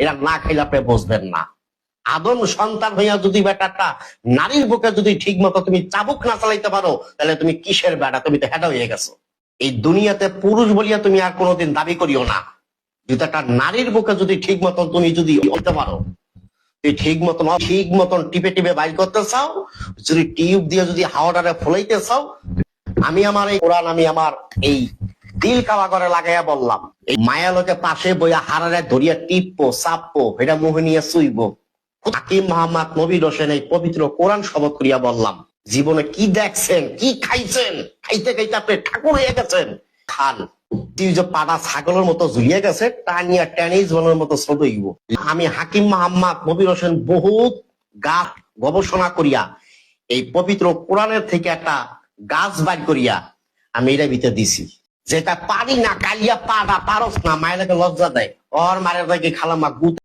এরা না খাইলে আপনি বুঝবেন না। আদম সন্তান হইয়া যদি বেটাটা নারীর বুকে যদি ঠিক মতো তুমি চাবুক না চালাইতে পারো, তাহলে তুমি কিসের বেটা? তুমি তো হেডা হয়ে গেছো। এই দুনিয়াতে পুরুষ বলিয়া তুমি আর কোনোদিন দাবি করিও না। যদি একটা নারীর বুকে যদি ঠিক মতন তুমি যদি হতে পারো, ঠিক মতন টিপে টিপে বাইর করতে চাও, যদি টিউব দিয়ে যদি হাওয়াটারে ফলাইতে চাও, আমি আমার এই কোরআন আমি আমার এই দিল কাবা করে লাগাইয়া বললাম, এই মায়া লোকে পাশে বইয়া হারারে ধরিয়া টিপবো চাপবো, এটা মুহে নিয়ে চুইবো। হাকিম মোহাম্মদ নবীর হোসেন এই পবিত্র কোরআন শপথ করিয়া বললাম, জীবনে কি দেখছেন, কি খাইছেন, খাইতে খাইতে আপনি ঠাকুর হয়ে গেছেন। খান তুই যে পাটা ছাগলের মতো ঝুলিয়ে গেছে, টানিয়া টেনিস বলের মতো সদইব। আমি হাকিম মোহাম্মদ নবীর হোসেন বহুত গাছ গবেষণা করিয়া এই পবিত্র কোরআনের থেকে একটা গাছ বাইর করিয়া আমি এটা ভিতরে দিছি, যেটা পারি না কালিয়া পাড়া পারস না, মায়ের লজ্জা দেয়। ওর মায়ের খালামা